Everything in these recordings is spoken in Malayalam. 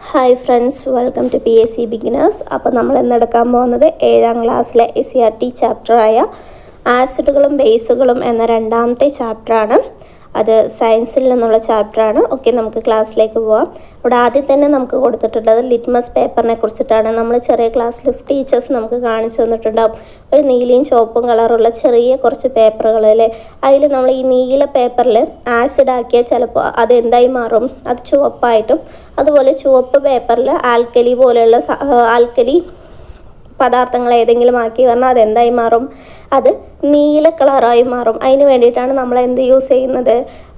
Hi friends, welcome to PSC beginners. അപ്പോൾ നമ്മൾ ഇന്നെടുക്കാൻ പോകുന്നത് 7ാം ക്ലാസ്സിലെ SCRT ചാപ്റ്ററായ ആസിഡുകളും ബേസുകളും എന്ന രണ്ടാമത്തെ ചാപ്റ്ററാണ്. അത് സയൻസിൽ നിന്നുള്ള ചാപ്റ്ററാണ്. ഓക്കെ, നമുക്ക് ക്ലാസ്സിലേക്ക് പോവാം. അവിടെ ആദ്യം തന്നെ നമുക്ക് കൊടുത്തിട്ടുള്ളത് ലിറ്റ്മസ് പേപ്പറിനെ കുറിച്ചിട്ടാണ്. നമ്മൾ ചെറിയ ക്ലാസ്സിൽ ടീച്ചേഴ്സ് നമുക്ക് കാണിച്ചു തന്നിട്ടുണ്ടാവും. ഒരു നീലയും ചുവപ്പും കളറുള്ള ചെറിയ കുറച്ച് പേപ്പറുകൾ അല്ലേ. അതിൽ നമ്മൾ ഈ നീല പേപ്പറിൽ ആസിഡ് ആക്കിയാൽ ചിലപ്പോൾ അത് എന്തായി മാറും, അത് ചുവപ്പായിട്ടും, അതുപോലെ ചുവപ്പ് പേപ്പറിൽ ആൽക്കലി പോലെയുള്ള ആൽക്കലി പദാർത്ഥങ്ങൾ ഏതെങ്കിലും ആക്കി പറഞ്ഞാൽ അതെന്തായി മാറും, അത് നീല കളറായി മാറും. അതിന് വേണ്ടിയിട്ടാണ് നമ്മൾ എന്ത് യൂസ് ചെയ്യുന്നത്,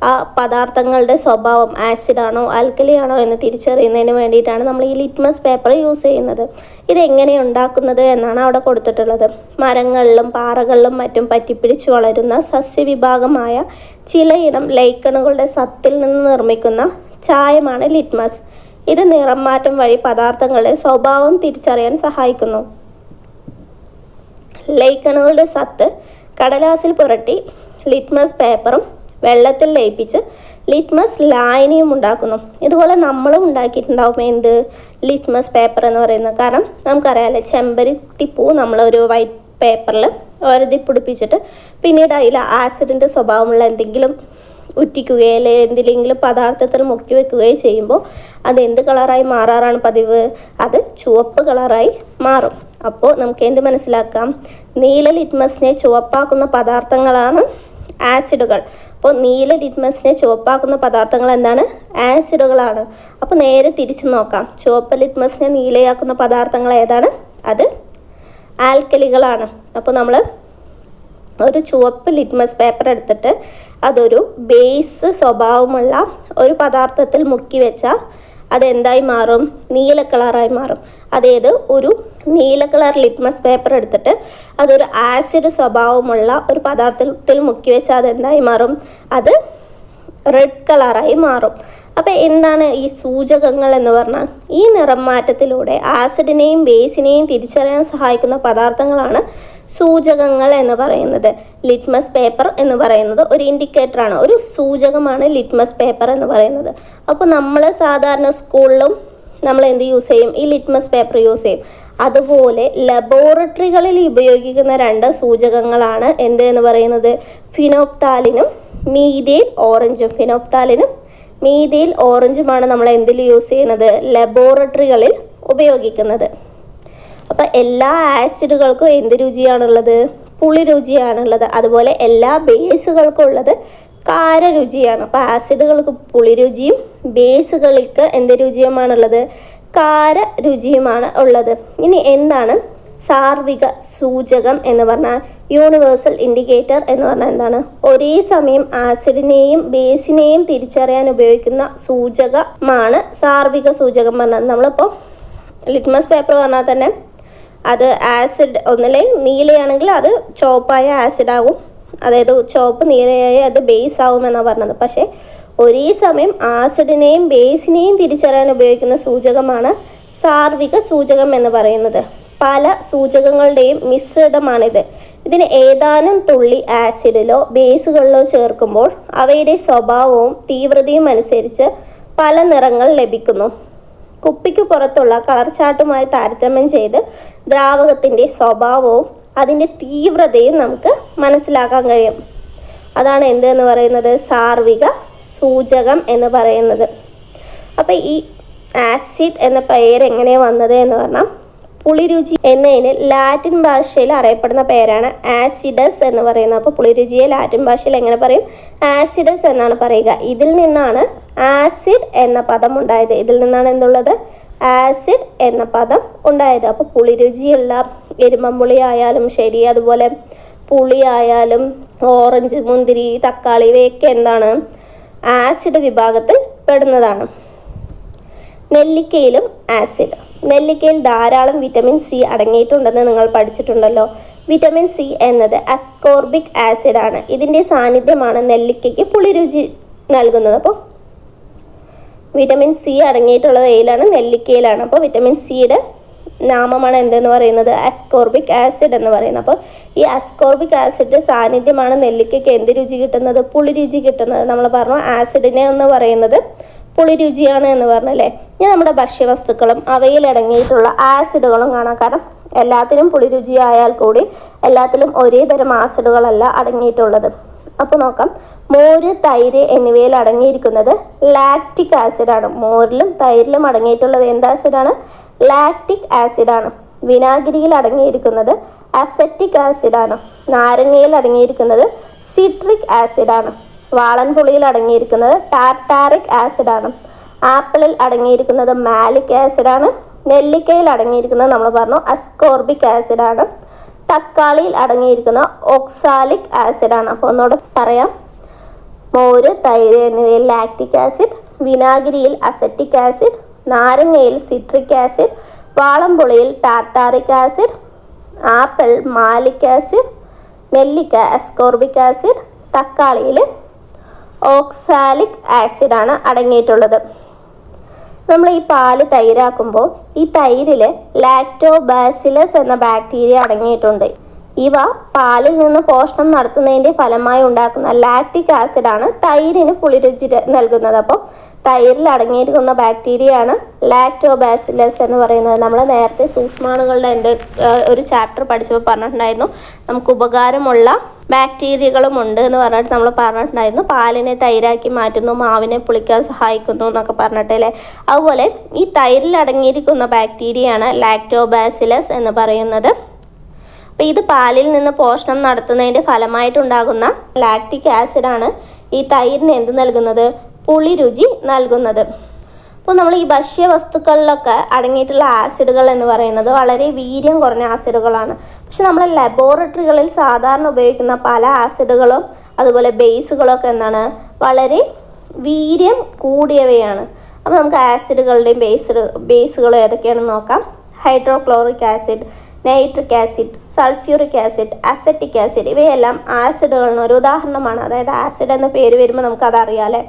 ആ പദാർത്ഥങ്ങളുടെ സ്വഭാവം ആസിഡാണോ ആൽക്കലി ആണോ എന്ന് തിരിച്ചറിയുന്നതിന് വേണ്ടിയിട്ടാണ് നമ്മൾ ഈ ലിറ്റ്മസ് പേപ്പർ യൂസ് ചെയ്യുന്നത്. ഇതെങ്ങനെ ഉണ്ടാക്കുന്നത് എന്നാണ് അവിടെ കൊടുത്തിട്ടുള്ളത്. മരങ്ങളിലും പാറകളിലും മറ്റും പറ്റിപ്പിടിച്ചു വളരുന്ന സസ്യവിഭാഗമായ ചിലയിനം ലൈക്കണുകളുടെ സത്തിൽ നിന്ന് നിർമ്മിക്കുന്ന ചായമാണ് ലിറ്റ്മസ്. ഇത് നിറം മാറ്റം വഴി പദാർത്ഥങ്ങളുടെ സ്വഭാവം തിരിച്ചറിയാൻ സഹായിക്കുന്നു. ലൈക്കണുകളുടെ സത്ത് കടലാസിൽ പുരട്ടി ലിറ്റ്മസ് പേപ്പറും വെള്ളത്തിൽ ലയിപ്പിച്ച് ലിറ്റ്മസ് ലായനിയും ഉണ്ടാക്കുന്നു. ഇതുപോലെ നമ്മളും ഉണ്ടാക്കിയിട്ടുണ്ടാവും എന്ത്, ലിറ്റ്മസ് പേപ്പർ എന്ന് പറയുന്നത്. കാരണം നമുക്കറിയാമല്ലോ, ചെമ്പരത്തിപ്പൂ നമ്മളൊരു വൈറ്റ് പേപ്പറിൽ ഒരതി പിടിപ്പിച്ചിട്ട് പിന്നീട് അതിൽ ആസിഡിൻ്റെ സ്വഭാവമുള്ള എന്തെങ്കിലും ഉറ്റിക്കുകയോ അല്ലെങ്കിൽ എന്തെങ്കിലും പദാർത്ഥത്തിൽ മുക്കി വെക്കുകയോ ചെയ്യുമ്പോൾ അത് എന്ത് കളറായി മാറാറാണ് പതിവ്, അത് ചുവപ്പ് കളറായി മാറും. അപ്പോൾ നമുക്ക് എന്ത് മനസ്സിലാക്കാം, നീല ലിറ്റ്മസിനെ ചുവപ്പാക്കുന്ന പദാർത്ഥങ്ങളാണ് ആസിഡുകൾ. അപ്പോൾ നീല ലിറ്റ്മസിനെ ചുവപ്പാക്കുന്ന പദാർത്ഥങ്ങൾ എന്താണ്, ആസിഡുകളാണ്. അപ്പോൾ നേരെ തിരിച്ചു നോക്കാം, ചുവപ്പ് ലിറ്റ്മസിനെ നീലയാക്കുന്ന പദാർത്ഥങ്ങൾ ഏതാണ്, അത് ആൽക്കലികളാണ്. അപ്പോൾ നമ്മൾ ഒരു ചുവപ്പ് ലിറ്റ്മസ് പേപ്പർ എടുത്തിട്ട് അതൊരു ബേസ് സ്വഭാവമുള്ള ഒരു പദാർത്ഥത്തിൽ മുക്കി വെച്ചാൽ അതെന്തായി മാറും, നീല കളറായി മാറും. അതായത് ഒരു നീല കളർ ലിറ്റ്മസ് പേപ്പർ എടുത്തിട്ട് അതൊരു ആസിഡ് സ്വഭാവമുള്ള ഒരു പദാർത്ഥത്തിൽ മുക്കി വെച്ചാൽ അതെന്തായി മാറും, അത് റെഡ് കളറായി മാറും. അപ്പോൾ എന്താണ് ഈ സൂചകങ്ങൾ എന്ന് പറഞ്ഞാൽ, ഈ നിറം മാറ്റത്തിലൂടെ ആസിഡിനെയും ബേസിനെയും തിരിച്ചറിയാൻ സഹായിക്കുന്ന പദാർത്ഥങ്ങളാണ് സൂചകങ്ങൾ എന്ന് പറയുന്നത്. ലിറ്റ്മസ് പേപ്പർ എന്ന് പറയുന്നത് ഒരു ഇൻഡിക്കേറ്ററാണ്, ഒരു സൂചകമാണ് ലിറ്റ്മസ് പേപ്പർ എന്ന് പറയുന്നത്. അപ്പോൾ നമ്മൾ സാധാരണ സ്കൂളിലും നമ്മൾ എന്ത് യൂസ് ചെയ്യും, ഈ ലിറ്റ്മസ് പേപ്പർ യൂസ് ചെയ്യും. അതുപോലെ ലബോറട്ടറികളിൽ ഉപയോഗിക്കുന്ന രണ്ട് സൂചകങ്ങളാണ് എന്ത് എന്ന് പറയുന്നത്, ഫിനോഫ്താലിനും മീഥൈൽ ഓറഞ്ചും. ഫിനോഫ്താലിനും മീഥൈൽ ഓറഞ്ചുമാണ് നമ്മൾ എന്തിൽ യൂസ് ചെയ്യുന്നത്, ലബോറട്ടറികളിൽ ഉപയോഗിക്കുന്നത്. അപ്പം എല്ലാ ആസിഡുകൾക്കും എന്ത് രുചിയാണുള്ളത്, പുളി രുചിയാണുള്ളത്. അതുപോലെ എല്ലാ ബേസുകൾക്കും ഉള്ളത് കാരരുചിയാണ്. അപ്പോൾ ആസിഡുകൾക്ക് പുളി രുചിയും ബേസുകൾക്ക് എന്ത് രുചിയുമാണുള്ളത്, കാര രുചിയുമാണ് ഉള്ളത്. ഇനി എന്താണ് സാർവിക സൂചകം എന്ന് പറഞ്ഞാൽ, യൂണിവേഴ്സൽ ഇൻഡിക്കേറ്റർ എന്ന് പറഞ്ഞാൽ എന്താണ്, ഒരേ സമയം ആസിഡിനെയും ബേസിനെയും തിരിച്ചറിയാൻ ഉപയോഗിക്കുന്ന സൂചകമാണ് സാർവിക സൂചകം പറഞ്ഞത്. നമ്മളിപ്പോൾ ലിറ്റ്മസ് പേപ്പർ പറഞ്ഞാൽ തന്നെ അത് ആസിഡ് ഒന്നിലെ നീലയാണെങ്കിൽ അത് ചുവപ്പായ ആസിഡാകും, അതായത് ചുവപ്പ് നീലയായ അത് ബേസ് ആവുമെന്നാണ് പറഞ്ഞത്. പക്ഷേ ഒരേ സമയം ആസിഡിനെയും ബേസിനെയും തിരിച്ചറിയാൻ ഉപയോഗിക്കുന്ന സൂചകമാണ് സാർവിക സൂചകം എന്ന് പറയുന്നത്. പല സൂചകങ്ങളുടെയും മിശ്രിതമാണിത്. ഇതിന് ഏതാനും തുള്ളി ആസിഡിലോ ബേസുകളിലോ ചേർക്കുമ്പോൾ അവയുടെ സ്വഭാവവും തീവ്രതയും അനുസരിച്ച് പല നിറങ്ങൾ ലഭിക്കുന്നു. കുപ്പിക്ക് പുറത്തുള്ള കളർ ചാർട്ടുമായി താരതമ്യം ചെയ്ത് ദ്രാവകത്തിൻ്റെ സ്വഭാവവും അതിൻ്റെ തീവ്രതയും നമുക്ക് മനസ്സിലാക്കാൻ കഴിയും. അതാണ് എന്തെന്ന് പറയുന്നത്, സാർവിക സൂചകം എന്ന് പറയുന്നത്. അപ്പോൾ ഈ ആസിഡ് എന്ന പേര് എങ്ങനെയാണ് വന്നത് എന്ന് പറഞ്ഞാൽ, പുളിരുചി എന്നതിന് ലാറ്റിൻ ഭാഷയിൽ അറിയപ്പെടുന്ന പേരാണ് ആസിഡസ് എന്ന് പറയുന്നത്. അപ്പോൾ പുളിരുചിയെ ലാറ്റിൻ ഭാഷയിൽ എങ്ങനെ പറയും, ആസിഡസ് എന്നാണ് പറയുക. ഇതിൽ നിന്നാണ് ആസിഡ് എന്ന പദം ഉണ്ടായത്. ഇതിൽ നിന്നാണ് എന്തുള്ളത്, ആസിഡ് എന്ന പദം ഉണ്ടായത്. അപ്പോൾ പുളിരുചിയുള്ള എരുമമ്പുളി ആയാലും ശരി, അതുപോലെ പുളി ആയാലും ഓറഞ്ച്, മുന്തിരി, തക്കാളി ഇവയൊക്കെ എന്താണ്, ആസിഡ് വിഭാഗത്തിൽ പെടുന്നതാണ്. നെല്ലിക്കയിലും ആസിഡ്. നെല്ലിക്കയിൽ ധാരാളം വിറ്റമിൻ സി അടങ്ങിയിട്ടുണ്ടെന്ന് നിങ്ങൾ പഠിച്ചിട്ടുണ്ടല്ലോ. വിറ്റമിൻ സി എന്നത് അസ്കോർബിക് ആസിഡാണ്. ഇതിൻ്റെ സാന്നിധ്യമാണ് നെല്ലിക്കയ്ക്ക് പുളിരുചി നൽകുന്നത്. അപ്പോൾ വിറ്റമിൻ സി അടങ്ങിയിട്ടുള്ളത് ഏതിലാണ്, നെല്ലിക്കയിലാണ്. അപ്പോൾ വിറ്റമിൻ സിയുടെ നാമമാണ് എന്തെന്ന് പറയുന്നത്, അസ്കോർബിക് ആസിഡ് എന്ന് പറയുന്നത്. അപ്പോൾ ഈ അസ്കോർബിക് ആസിഡ് സാന്നിധ്യമാണ് നെല്ലിക്കയ്ക്ക് എന്ത് രുചി കിട്ടുന്നത്, പുളി രുചി കിട്ടുന്നത്. നമ്മൾ പറഞ്ഞു ആസിഡിനെ എന്ന് പറയുന്നത് പുളിരുചിയാണ് എന്ന് പറഞ്ഞല്ലേ. ഇനി നമ്മുടെ ഭക്ഷ്യവസ്തുക്കളും അവയിൽ അടങ്ങിയിട്ടുള്ള ആസിഡുകളും കാണാം. കാരണം എല്ലാത്തിലും പുളിരുചിയായാൽ കൂടി എല്ലാത്തിലും ഒരേ തരം ആസിഡുകളല്ല അടങ്ങിയിട്ടുള്ളത്. അപ്പോൾ നോക്കാം, മോര്, തൈര് എന്നിവയിൽ അടങ്ങിയിരിക്കുന്നത് ലാക്റ്റിക് ആസിഡാണ്. മോരിലും തൈരിലും അടങ്ങിയിട്ടുള്ളത് എന്ത് ആസിഡാണ്? ലാക്റ്റിക് ആസിഡാണ്. വിനാഗിരിയിൽ അടങ്ങിയിരിക്കുന്നത് അസറ്റിക് ആസിഡാണ്. നാരങ്ങയിൽ അടങ്ങിയിരിക്കുന്നത് സിട്രിക് ആസിഡാണ്. വാളൻപുളിയിൽ അടങ്ങിയിരിക്കുന്നത് ടാർട്ടാറിക് ആസിഡാണ്. ആപ്പിളിൽ അടങ്ങിയിരിക്കുന്നത് മാലിക് ആസിഡാണ്. നെല്ലിക്കയിൽ അടങ്ങിയിരിക്കുന്നത് നമ്മൾ പറഞ്ഞു അസ്കോർബിക് ആസിഡാണ്. തക്കാളിയിൽ അടങ്ങിയിരിക്കുന്ന ഓക്സാലിക് ആസിഡാണ്. അപ്പോൾ ഒന്നുകൂടെ പറയാം, മോര്, തൈര് എന്നിവയിൽ ലാക്റ്റിക് ആസിഡ്, വിനാഗിരിയിൽ അസറ്റിക് ആസിഡ്, നാരങ്ങയിൽ സിട്രിക് ആസിഡ്, വാളംപുളിയിൽ tartaric acid, apple malic acid, നെല്ലിക്ക അസ്കോർബിക് ആസിഡ്, തക്കാളിയിൽ ഓക്സാലിക് ആസിഡാണ് അടങ്ങിയിട്ടുള്ളത്. നമ്മൾ ഈ പാല് തൈരാക്കുമ്പോൾ ഈ തൈരിൽ ലാക്ടോബാസിലസ് എന്ന ബാക്ടീരിയ അടങ്ങിയിട്ടുണ്ട്. ഇവ പാലിൽ നിന്ന് പോഷണം നടത്തുന്നതിൻ്റെ ഫലമായി ഉണ്ടാക്കുന്ന ലാക്റ്റിക് ആസിഡാണ് തൈരിന് പുളിരുചി നൽകുന്നത്. അപ്പോൾ തൈരിൽ അടങ്ങിയിരിക്കുന്ന ബാക്ടീരിയയാണ് ലാക്ടോബാസിലസ് എന്ന് പറയുന്നത്. നമ്മൾ നേരത്തെ സൂക്ഷ്മാണുക്കളുടെ ഒരു ചാപ്റ്റർ പഠിച്ചപ്പോൾ പറഞ്ഞിട്ടുണ്ടായിരുന്നു, നമുക്ക് ഉപകാരമുള്ള ബാക്ടീരിയകളും ഉണ്ട് എന്ന് പറഞ്ഞിട്ട് നമ്മൾ പറഞ്ഞിട്ടുണ്ടായിരുന്നു. പാലിനെ തൈരാക്കി മാറ്റുന്നു, മാവിനെ പുളിക്കാൻ സഹായിക്കുന്നു എന്നൊക്കെ പറഞ്ഞിട്ടല്ലേ. അതുപോലെ ഈ തൈരിൽ അടങ്ങിയിരിക്കുന്ന ബാക്ടീരിയയാണ് ലാക്ടോബാസിലസ് എന്ന് പറയുന്നത്. അപ്പോൾ ഇത് പാലിൽ നിന്ന് പോഷണം നടത്തുന്നതിൻ്റെ ഫലമായിട്ടുണ്ടാകുന്ന ലാക്റ്റിക് ആസിഡാണ് ഈ തൈരിന് എന്ത് നൽകുന്നത്? പുളിരുചി നൽകുന്നത്. അപ്പോൾ നമ്മൾ ഈ ഭക്ഷ്യവസ്തുക്കളിലൊക്കെ അടങ്ങിയിട്ടുള്ള ആസിഡുകൾ എന്ന് പറയുന്നത് വളരെ വീര്യം കുറഞ്ഞ ആസിഡുകളാണ്. പക്ഷെ നമ്മൾ ലബോറട്ടറികളിൽ സാധാരണ ഉപയോഗിക്കുന്ന പല ആസിഡുകളും അതുപോലെ ബേസുകളൊക്കെ എന്താണ്? വളരെ വീര്യം കൂടിയവയാണ്. അപ്പോൾ നമുക്ക് ആസിഡുകളുടെയും ബേസുകളും ഏതൊക്കെയാണെന്ന് നോക്കാം. Hydrochloric acid, nitric acid, sulphuric acid, acetic acid ഇവയെല്ലാം ആസിഡുകളിന് ഒരു ഉദാഹരണമാണ്. അതായത് ആസിഡ് എന്ന പേര് വരുമ്പോൾ നമുക്കതറിയാമല്ലേ.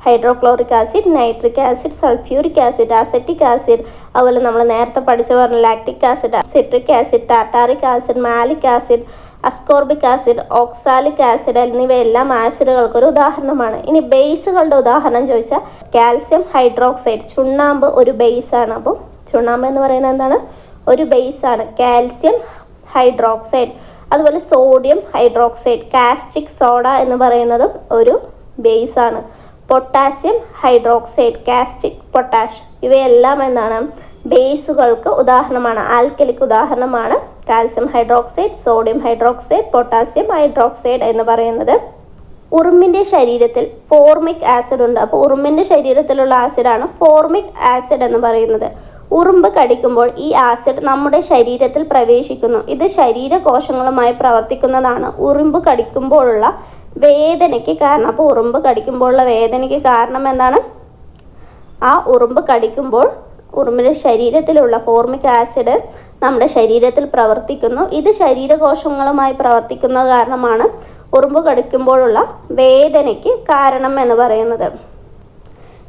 Hydrochloric acid, nitric acid, sulphuric acid, acetic acid, അതുപോലെ നമ്മൾ നേരത്തെ പഠിച്ചു പറഞ്ഞ lactic acid, citric acid, tartaric acid, malic acid, ascorbic acid, oxalic acid എന്നിവയെല്ലാം ആസിഡുകൾക്കൊരു ഉദാഹരണമാണ്. ഇനി ബേസുകളുടെ ഉദാഹരണം ചോദിച്ചാൽ കാൽസ്യം ഹൈഡ്രോക്സൈഡ്, ചുണ്ണാമ്പ് ഒരു ബേസാണ്. അപ്പോൾ ചുണ്ണാമ്പ് എന്ന് പറയുന്നത് എന്താണ്? ഒരു ബേസാണ്. കാൽസ്യം ഹൈഡ്രോക്സൈഡ്, അതുപോലെ സോഡിയം ഹൈഡ്രോക്സൈഡ്, കാസ്റ്റിക് സോഡ എന്ന് പറയുന്നതും ഒരു ബേസാണ്. പൊട്ടാസ്യം ഹൈഡ്രോക്സൈഡ്, കാസ്റ്റിക് പൊട്ടാഷ് ഇവയെല്ലാം എന്താണ്? ബേസുകൾക്ക് ഉദാഹരണമാണ്. ആൽക്കലിക്ക് ഉദാഹരണമാണ് calcium hydroxide, sodium hydroxide, potassium hydroxide എന്ന് പറയുന്നത്. ഉറുമ്പിൻ്റെ ശരീരത്തിൽ ഫോർമിക് ആസിഡ് ഉണ്ട്. അപ്പോൾ ഉറുമ്പിൻ്റെ ശരീരത്തിലുള്ള ആസിഡാണ് ഫോർമിക് ആസിഡ് എന്ന് പറയുന്നത്. ഉറുമ്പ് കടിക്കുമ്പോൾ ഈ ആസിഡ് നമ്മുടെ ശരീരത്തിൽ പ്രവേശിക്കുന്നു. ഇത് ശരീരകോശങ്ങളുമായി പ്രവർത്തിക്കുന്നതാണ് ഉറുമ്പ് കടിക്കുമ്പോഴുള്ള വേദനയ്ക്ക് കാരണം. അപ്പോൾ ഉറുമ്പ് കടിക്കുമ്പോഴുള്ള വേദനയ്ക്ക് കാരണം എന്താണ്? ആ ഉറുമ്പ് കടിക്കുമ്പോൾ ഉറുമ്പിൻ്റെ ശരീരത്തിലുള്ള ഫോർമിക് ആസിഡ് നമ്മുടെ ശരീരത്തിൽ പ്രവർത്തിക്കുന്നു. ഇത് ശരീരകോശങ്ങളുമായി പ്രവർത്തിക്കുന്ന കാരണമാണ് ഉറുമ്പ് കടിക്കുമ്പോഴുള്ള വേദനയ്ക്ക് കാരണം എന്ന് പറയുന്നത്.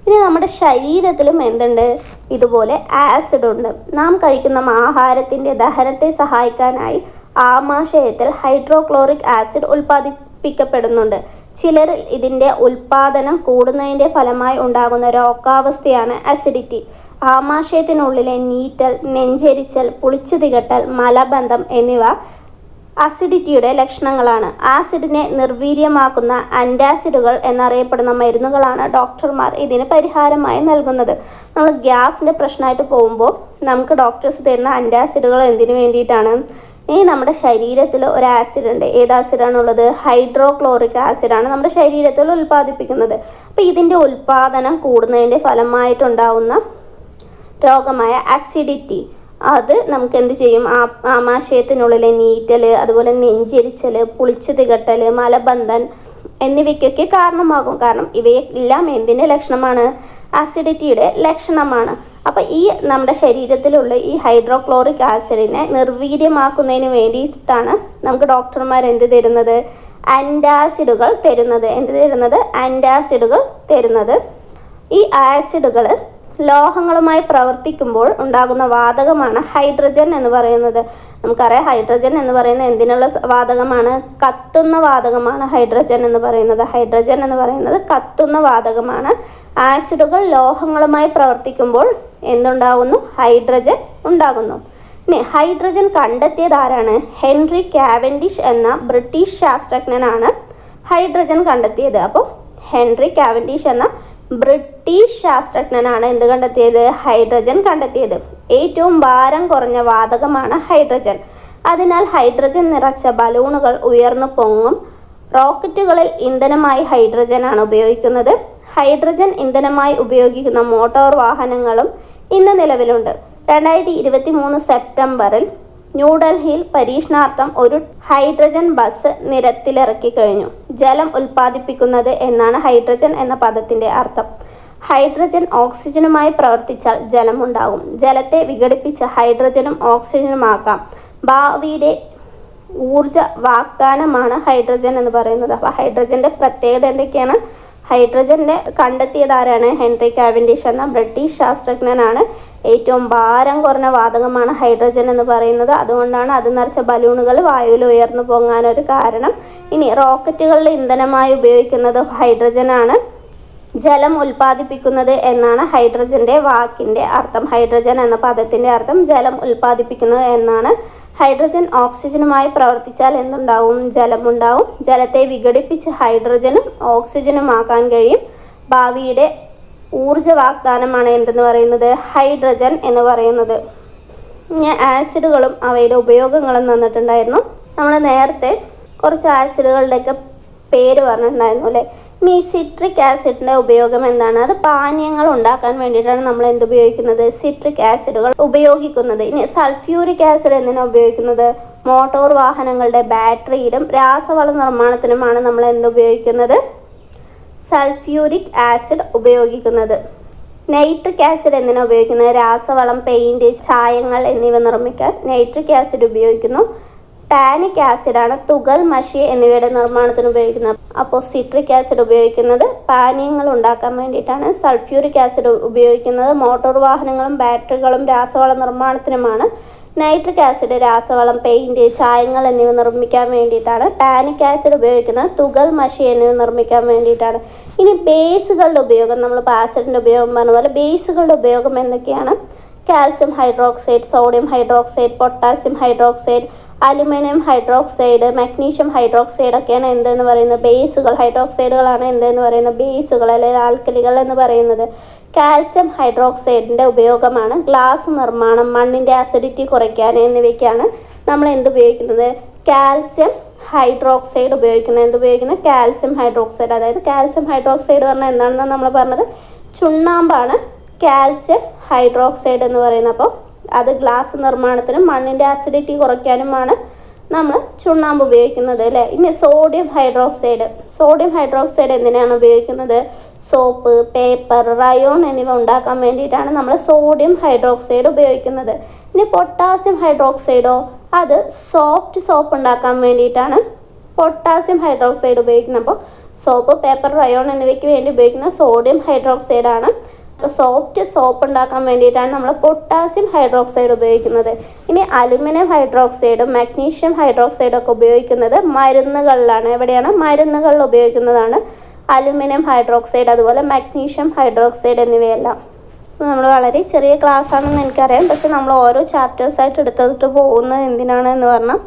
ഇനി നമ്മുടെ ശരീരത്തിലും എന്തുണ്ട്? ഇതുപോലെ ആസിഡ് ഉണ്ട്. നാം കഴിക്കുന്ന ആഹാരത്തിൻ്റെ ദഹനത്തെ സഹായിക്കാനായി ആമാശയത്തിൽ ഹൈഡ്രോക്ലോറിക് ആസിഡ് ഉൽപ്പാദിപ്പിക്കപ്പെടുന്നുണ്ട്. ചിലരിൽ ഇതിൻ്റെ ഉൽപ്പാദനം കൂടുന്നതിൻ്റെ ഫലമായി ഉണ്ടാകുന്ന രോഗാവസ്ഥയാണ് അസിഡിറ്റി. ആമാശയത്തിനുള്ളിലെ നീറ്റൽ, നെഞ്ചെരിച്ചൽ, പുളിച്ചു തികട്ടൽ, മലബന്ധം എന്നിവ അസിഡിറ്റിയുടെ ലക്ഷണങ്ങളാണ്. ആസിഡിനെ നിർവീര്യമാക്കുന്ന ആൻറ്റാസിഡുകൾ എന്നറിയപ്പെടുന്ന മരുന്നുകളാണ് ഡോക്ടർമാർ ഇതിന് പരിഹാരമായി നൽകുന്നത്. നമ്മൾ ഗ്യാസിൻ്റെ പ്രശ്നമായിട്ട് പോകുമ്പോൾ നമുക്ക് ഡോക്ടേഴ്സ് തരുന്ന ആൻറ്റാസിഡുകൾ എന്തിനു വേണ്ടിയിട്ടാണ്? ഈ നമ്മുടെ ശരീരത്തിൽ ഒരു ആസിഡ് ഉണ്ട്. ഏത് ആസിഡാണുള്ളത്? ഹൈഡ്രോക്ലോറിക് ആസിഡാണ് നമ്മുടെ ശരീരത്തിൽ ഉൽപ്പാദിപ്പിക്കുന്നത്. അപ്പോൾ ഇതിൻ്റെ ഉൽപ്പാദനം കൂടുന്നതിൻ്റെ ഫലമായിട്ടുണ്ടാവുന്ന രോഗമായ അസിഡിറ്റി അത് നമുക്ക് എന്ത് ചെയ്യും? ആമാശയത്തിനുള്ളിലെ നീറ്റൽ, അതുപോലെ നെഞ്ചെരിച്ചൽ, പുളിച്ചു തികട്ടൽ, മലബന്ധൻ എന്നിവയ്ക്കൊക്കെ കാരണമാകും. കാരണം ഇവയെല്ലാം എന്തിൻ്റെ ലക്ഷണമാണ്? അസിഡിറ്റിയുടെ ലക്ഷണമാണ്. അപ്പോൾ ഈ നമ്മുടെ ശരീരത്തിലുള്ള ഈ ഹൈഡ്രോക്ലോറിക് ആസിഡിനെ നിർവീര്യമാക്കുന്നതിന് വേണ്ടിയിട്ടാണ് നമുക്ക് ഡോക്ടർമാർ എന്ത് തരുന്നത്? ആൻറ്റാസിഡുകൾ തരുന്നത്. എന്ത് തരുന്നത്? ആൻറ്റാസിഡുകൾ തരുന്നത്. ഈ ആസിഡുകൾ ലോഹങ്ങളുമായി പ്രവർത്തിക്കുമ്പോൾ ഉണ്ടാകുന്ന വാതകമാണ് ഹൈഡ്രജൻ എന്ന് പറയുന്നത്. നമുക്കറിയാം ഹൈഡ്രജൻ എന്ന് പറയുന്നത് എന്തിനുള്ള വാതകമാണ്? കത്തുന്ന വാതകമാണ് ഹൈഡ്രജൻ എന്ന് പറയുന്നത്. ഹൈഡ്രജൻ എന്ന് പറയുന്നത് കത്തുന്ന വാതകമാണ്. ആസിഡുകൾ ലോഹങ്ങളുമായി പ്രവർത്തിക്കുമ്പോൾ എന്തുണ്ടാകുന്നു? ഹൈഡ്രജൻ ഉണ്ടാകുന്നു. ഇനി ഹൈഡ്രജൻ കണ്ടെത്തിയത് ആരാണ്? ഹെൻറി കാവൻഡിഷ് എന്ന ബ്രിട്ടീഷ് ശാസ്ത്രജ്ഞനാണ് ഹൈഡ്രജൻ കണ്ടെത്തിയത്. അപ്പോൾ ഹെൻറി കാവൻഡിഷ് എന്ന ബ്രിട്ടീഷ് ശാസ്ത്രജ്ഞനാണ് എന്ത് കണ്ടെത്തിയത്? ഹൈഡ്രജൻ കണ്ടെത്തിയത്. ഏറ്റവും ഭാരം കുറഞ്ഞ വാതകമാണ് ഹൈഡ്രജൻ. അതിനാൽ ഹൈഡ്രജൻ നിറച്ച ബലൂണുകൾ ഉയർന്നു പൊങ്ങും. റോക്കറ്റുകളിൽ ഇന്ധനമായി ഹൈഡ്രജനാണ് ഉപയോഗിക്കുന്നത്. ഹൈഡ്രജൻ ഇന്ധനമായി ഉപയോഗിക്കുന്ന മോട്ടോർ വാഹനങ്ങളും ഇന്ന് നിലവിലുണ്ട്. 2023 സെപ്റ്റംബറിൽ ന്യൂഡൽഹിയിൽ പരീക്ഷണാർത്ഥം ഒരു ഹൈഡ്രജൻ ബസ് നിരത്തിലിറക്കി കഴിഞ്ഞു. ജലം ഉൽപ്പാദിപ്പിക്കുന്നത് എന്നാണ് ഹൈഡ്രജൻ എന്ന പദത്തിൻ്റെ അർത്ഥം. ഹൈഡ്രജൻ ഓക്സിജനുമായി പ്രവർത്തിച്ചാൽ ജലമുണ്ടാകും. ജലത്തെ വിഘടിപ്പിച്ച് ഹൈഡ്രജനും ഓക്സിജനുമാക്കാം. ഭാവിയുടെ ഊർജ വാഗ്ദാനമാണ് ഹൈഡ്രജൻ എന്ന് പറയുന്നത്. അപ്പോൾ ഹൈഡ്രജൻ്റെ പ്രത്യേകത എന്തൊക്കെയാണ്? ഹൈഡ്രജനെ കണ്ടെത്തിയത് ആരാണ്? ഹെൻറി കാവൻഡിഷ് എന്ന ബ്രിട്ടീഷ് ശാസ്ത്രജ്ഞനാണ്. ഏറ്റവും ഭാരം കുറഞ്ഞ വാതകമാണ് ഹൈഡ്രജൻ എന്ന് പറയുന്നത്. അതുകൊണ്ടാണ് അത് നിറച്ച ബലൂണുകൾ വായുവിൽ ഉയർന്നു പൊങ്ങാനൊരു കാരണം. ഇനി റോക്കറ്റുകളിൽ ഇന്ധനമായി ഉപയോഗിക്കുന്നത് ഹൈഡ്രജനാണ്. ജലം ഉൽപ്പാദിപ്പിക്കുന്നത് എന്നാണ് ഹൈഡ്രജൻ്റെ വാക്കിൻ്റെ അർത്ഥം. ഹൈഡ്രജൻ എന്ന പദത്തിൻ്റെ അർത്ഥം ജലം ഉൽപ്പാദിപ്പിക്കുന്നത് എന്നാണ്. ഹൈഡ്രജൻ ഓക്സിജനുമായി പ്രവർത്തിച്ചാൽ എന്തുണ്ടാവും? ജലമുണ്ടാവും. ജലത്തെ വിഘടിപ്പിച്ച് ഹൈഡ്രജനും ഓക്സിജനും ആക്കാൻ കഴിയും. ഭാവിയുടെ ഊർജ വാഗ്ദാനമാണ് എന്തെന്ന് പറയുന്നത്? ഹൈഡ്രജൻ എന്ന് പറയുന്നത്. ഇനി ആസിഡുകളും അവയുടെ ഉപയോഗങ്ങളും തന്നിട്ടുണ്ടായിരുന്നു. നമ്മൾ നേരത്തെ കുറച്ച് ആസിഡുകളുടെയൊക്കെ പേര് പറഞ്ഞിട്ടുണ്ടായിരുന്നു അല്ലേ? ഇനി സിട്രിക് ആസിഡിൻ്റെ ഉപയോഗം എന്താണ്? അത് പാനീയങ്ങൾ ഉണ്ടാക്കാൻ വേണ്ടിയിട്ടാണ് നമ്മൾ ഉപയോഗിക്കുന്നത്? സിട്രിക് ആസിഡുകൾ ഉപയോഗിക്കുന്നത്. ഇനി സൾഫ്യൂരിക് ആസിഡ് എന്തിനാണ് ഉപയോഗിക്കുന്നത്? മോട്ടോർ വാഹനങ്ങളുടെ ബാറ്ററിയിലും രാസവള നിർമ്മാണത്തിനുമാണ് നമ്മൾ ഉപയോഗിക്കുന്നത്? സൾഫ്യൂരിക് ആസിഡ് ഉപയോഗിക്കുന്നത്. നൈട്രിക് ആസിഡ് എന്തിനാണ് ഉപയോഗിക്കുന്നത്? രാസവളം, പെയിൻറ്, ചായങ്ങൾ എന്നിവ നിർമ്മിക്കാൻ നൈട്രിക് ആസിഡ് ഉപയോഗിക്കുന്നു. ടാനിക് ആസിഡാണ് തുകൽ, മഷി എന്നിവയുടെ നിർമ്മാണത്തിന് ഉപയോഗിക്കുന്നത്. അപ്പോൾ സിട്രിക് ആസിഡ് ഉപയോഗിക്കുന്നത് പാനീയങ്ങൾ ഉണ്ടാക്കാൻ വേണ്ടിയിട്ടാണ്. സൾഫ്യൂരിക് ആസിഡ് ഉപയോഗിക്കുന്നത് മോട്ടോർ വാഹനങ്ങളും ബാറ്ററികളും രാസവള നിർമ്മാണത്തിനുമാണ്. നൈട്രിക് ആസിഡ് രാസവളം, പെയിൻറ്, ചായങ്ങൾ എന്നിവ നിർമ്മിക്കാൻ വേണ്ടിയിട്ടാണ്. ടാനിക് ആസിഡ് ഉപയോഗിക്കുന്നത് തുകൽ, മഷി എന്നിവ നിർമ്മിക്കാൻ വേണ്ടിയിട്ടാണ്. ഇനി ബേസുകളുടെ ഉപയോഗം, നമ്മളിപ്പോൾ ആസിഡിൻ്റെ ഉപയോഗം പറഞ്ഞ പോലെ ബേസുകളുടെ ഉപയോഗം എന്തൊക്കെയാണ്? Calcium hydroxide, sodium hydroxide, potassium hydroxide, aluminium hydroxide, magnesium hydroxide ഒക്കെയാണ് എന്തെന്ന് പറയുന്നത്? ബേസുകൾ. ഹൈഡ്രോക്സൈഡുകളാണ് എന്തെന്ന് പറയുന്നത്? ബേസുകൾ അല്ലെങ്കിൽ ആൽക്കലികൾ എന്ന് പറയുന്നത്. കാൽസ്യം ഹൈഡ്രോക്സൈഡിൻ്റെ ഉപയോഗമാണ് ഗ്ലാസ് നിർമ്മാണം, മണ്ണിൻ്റെ അസിഡിറ്റി കുറയ്ക്കാൻ എന്നിവയ്ക്കാണ് നമ്മൾ ഉപയോഗിക്കുന്നത്? കാൽസ്യം ഹൈഡ്രോക്സൈഡ് ഉപയോഗിക്കുന്നത്. ഉപയോഗിക്കുന്നത്? Calcium hydroxide. അതായത് കാൽസ്യം ഹൈഡ്രോക്സൈഡ് പറഞ്ഞാൽ എന്താണെന്ന് നമ്മൾ പറഞ്ഞത്? ചുണ്ണാമ്പാണ് കാൽസ്യം ഹൈഡ്രോക്സൈഡ് എന്ന് പറയുന്നത്. അപ്പോൾ അത് ഗ്ലാസ് നിർമ്മാണത്തിനും മണ്ണിൻ്റെ അസിഡിറ്റി കുറയ്ക്കാനുമാണ് നമ്മൾ ചുണ്ണാമ്പ് ഉപയോഗിക്കുന്നത് അല്ലേ? ഇനി സോഡിയം ഹൈഡ്രോക്സൈഡ്. സോഡിയം ഹൈഡ്രോക്സൈഡ് എന്തിനാണ് ഉപയോഗിക്കുന്നത്? സോപ്പ്, പേപ്പർ, റയോൺ എന്നിവ ഉണ്ടാക്കാൻ വേണ്ടിയിട്ടാണ് നമ്മൾ സോഡിയം ഹൈഡ്രോക്സൈഡ് ഉപയോഗിക്കുന്നത്. ഇനി പൊട്ടാസ്യം ഹൈഡ്രോക്സൈഡോ? അത് സോഫ്റ്റ് സോപ്പ് ഉണ്ടാക്കാൻ വേണ്ടിയിട്ടാണ് പൊട്ടാസ്യം ഹൈഡ്രോക്സൈഡ് ഉപയോഗിക്കുന്നത്. അപ്പോൾ സോപ്പ്, പേപ്പർ, റയോൺ എന്നിവയ്ക്ക് വേണ്ടി ഉപയോഗിക്കുന്ന സോഡിയം ഹൈഡ്രോക്സൈഡാണ്. സോഫ്റ്റ് സോപ്പ് ഉണ്ടാക്കാൻ വേണ്ടിയിട്ടാണ് നമ്മൾ പൊട്ടാസ്യം ഹൈഡ്രോക്സൈഡ് ഉപയോഗിക്കുന്നത്. ഇനി അലുമിനിയം ഹൈഡ്രോക്സൈഡും മഗ്നീഷ്യം ഹൈഡ്രോക്സൈഡും ഒക്കെ ഉപയോഗിക്കുന്നത് മരുന്നുകളിലാണ്. എവിടെയാണ്? മരുന്നുകളിൽ ഉപയോഗിക്കുന്നതാണ് അലുമിനിയം ഹൈഡ്രോക്സൈഡ്, അതുപോലെ മഗ്നീഷ്യം ഹൈഡ്രോക്സൈഡ് എന്നിവയെല്ലാം. നമ്മൾ വളരെ ചെറിയ ക്ലാസ് ആണെന്ന് എനിക്കറിയാം, പക്ഷെ നമ്മൾ ഓരോ ചാപ്റ്റേഴ്സായിട്ട് എടുത്തിട്ട് പോകുന്നത് എന്തിനാണ് എന്ന് പറഞ്ഞാൽ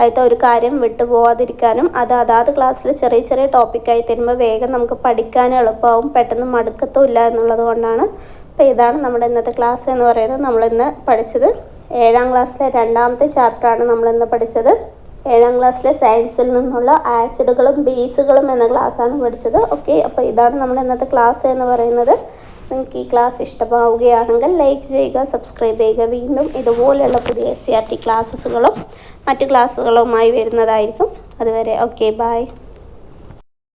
അതിലത്തെ ഒരു കാര്യം വിട്ടു പോവാതിരിക്കാനും അതാത് ക്ലാസ്സിൽ ചെറിയ ചെറിയ ടോപ്പിക്കായി തരുമ്പോൾ വേഗം നമുക്ക് പഠിക്കാനും എളുപ്പമാവും, പെട്ടെന്ന് മടുക്കത്തും ഇല്ല എന്നുള്ളത് കൊണ്ടാണ്. അപ്പോൾ ഇതാണ് നമ്മുടെ ഇന്നത്തെ ക്ലാസ് എന്ന് പറയുന്നത്. നമ്മളിന്ന് പഠിച്ചത് 7ാം ക്ലാസ്സിലെ 2ാമത്തെ ചാപ്റ്ററാണ് നമ്മളിന്ന് പഠിച്ചത്. 7ാം ക്ലാസ്സിലെ സയൻസിൽ നിന്നുള്ള ആസിഡുകളും ബേസുകളും എന്ന ക്ലാസ്സാണ് പഠിച്ചത്. ഓക്കെ, അപ്പോൾ ഇതാണ് നമ്മുടെ ഇന്നത്തെ ക്ലാസ് എന്ന് പറയുന്നത്. നിങ്ങൾക്ക് ഈ ക്ലാസ് ഇഷ്ടമാവുകയാണെങ്കിൽ ലൈക്ക് ചെയ്യുക, സബ്സ്ക്രൈബ് ചെയ്യുക. വീണ്ടും ഇതുപോലെയുള്ള പുതിയ SCERT ക്ലാസ്സുകളും മറ്റ് ക്ലാസ്സുകളുമായി വരുന്നതായിരിക്കും. അതുവരെ ഓക്കെ, ബൈ.